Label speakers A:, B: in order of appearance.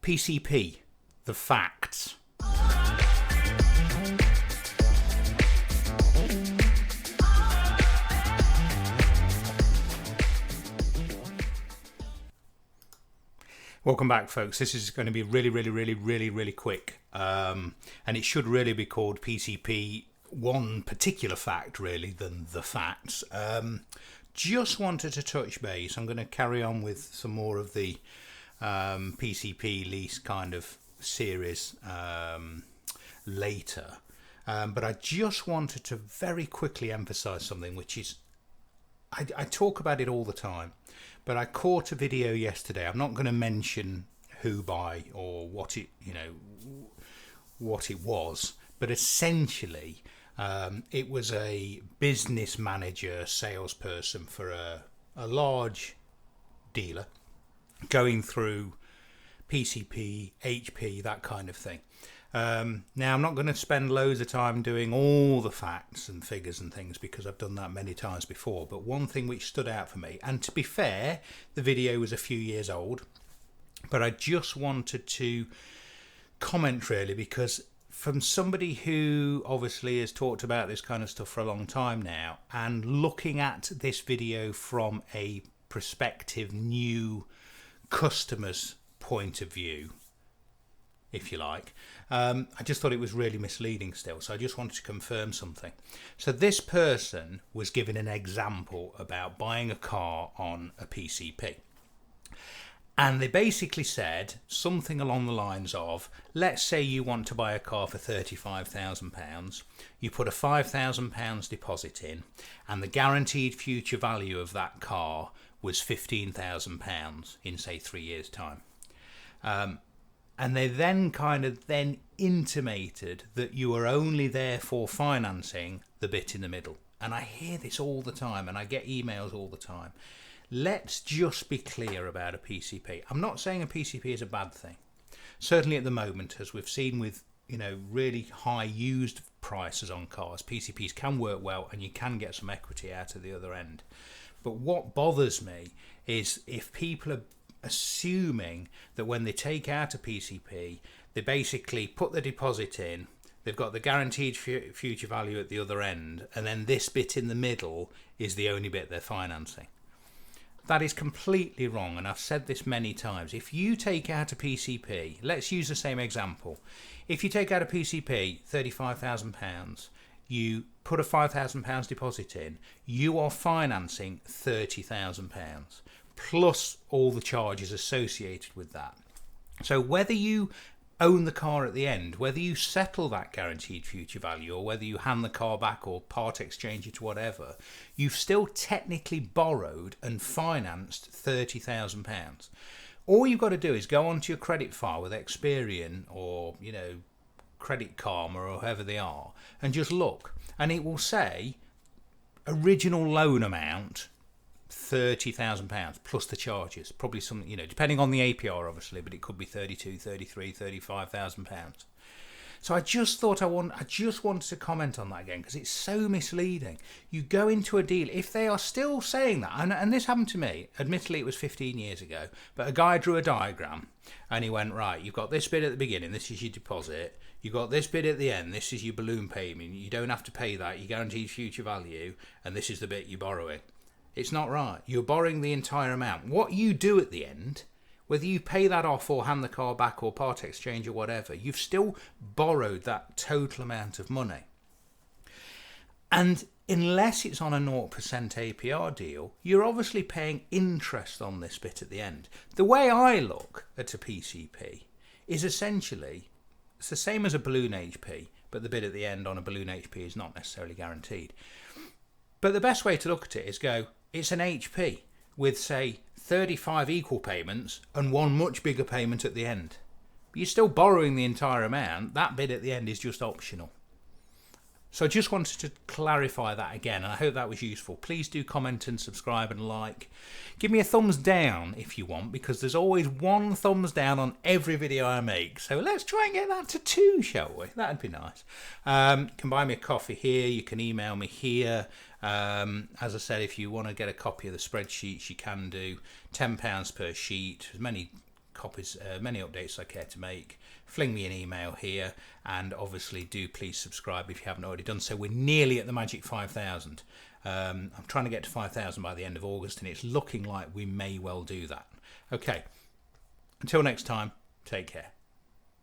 A: PCP, the facts. Welcome back, folks. This is going to be really quick, and it should really be called PCP one particular fact really than the facts. Just wanted to touch base. I'm going to carry on with some more of the PCP lease kind of series later, but I just wanted to very quickly emphasize something, which is I talk about it all the time, but I caught a video yesterday. I'm not going to mention who by or what it was, but essentially it was a business manager, salesperson for a large dealer going through PCP, HP, that kind of thing. Now, I'm not going to spend loads of time doing all the facts and figures and things because I've done that many times before, but one thing which stood out for me, and to be fair, the video was a few years old, but I just wanted to comment really because from somebody who obviously has talked about this kind of stuff for a long time now, and looking at this video from a prospective new customer's point of view, if you like, I just thought it was really misleading still, so I just wanted to confirm something. So this person was given an example about buying a car on a PCP, and they basically said something along the lines of, let's say you want to buy a car for £35,000, you put a £5,000 deposit in, and the guaranteed future value of that car was £15,000 in, say, 3 years' time. And they then intimated that you are only therefore financing the bit in the middle. And I hear this all the time, and I get emails all the time. Let's just be clear about a PCP. I'm not saying a PCP is a bad thing. Certainly at the moment, as we've seen with really high used prices on cars, PCPs can work well and you can get some equity out of the other end. But what bothers me is if people are assuming that when they take out a PCP, they basically put the deposit in, they've got the guaranteed future value at the other end, and then this bit in the middle is the only bit they're financing. That is completely wrong, and I've said this many times. If you take out a PCP, let's use the same example. If you take out a PCP, £35,000, you put a £5,000 deposit in, you are financing £30,000 plus all the charges associated with that. So whether you own the car at the end, whether you settle that guaranteed future value, or whether you hand the car back or part exchange it, whatever, you've still technically borrowed and financed £30,000. All you've got to do is go onto your credit file with Experian or Credit Karma or whoever they are, and just look, and it will say original loan amount £30,000 plus the charges, probably some, depending on the APR obviously, but it could be 32, 33, 35,000 pounds. So I just wanted to comment on that again because it's so misleading. You go into a deal, if they are still saying that, and this happened to me, admittedly it was 15 years ago, but a guy drew a diagram and he went, right, you've got this bit at the beginning, this is your deposit, you've got this bit at the end, this is your balloon payment, you don't have to pay that, you guaranteed future value, and this is the bit you're borrowing. It's not right. You're borrowing the entire amount. What you do at the end, whether you pay that off or hand the car back or part exchange or whatever, you've still borrowed that total amount of money. And unless it's on a 0% APR deal, you're obviously paying interest on this bit at the end. The way I look at a PCP is essentially, it's the same as a balloon HP, but the bit at the end on a balloon HP is not necessarily guaranteed. But the best way to look at it is go, it's an HP with, say, 35 equal payments and one much bigger payment at the end. But you're still borrowing the entire amount. That bit at the end is just optional. So I just wanted to clarify that again, and I hope that was useful. Please do comment and subscribe and like. Give me a thumbs down if you want, because there's always one thumbs down on every video I make. So let's try and get that to 2, shall we? That'd be nice. You can buy me a coffee here. You can email me here. As I said, if you want to get a copy of the spreadsheets, you can do £10 per sheet, as many copies, many updates I care to make, fling me an email here, and obviously do please subscribe if you haven't already done so. We're nearly at the magic 5,000. I'm trying to get to 5,000 by the end of August, and it's looking like we may well do that. Okay, until next time, take care.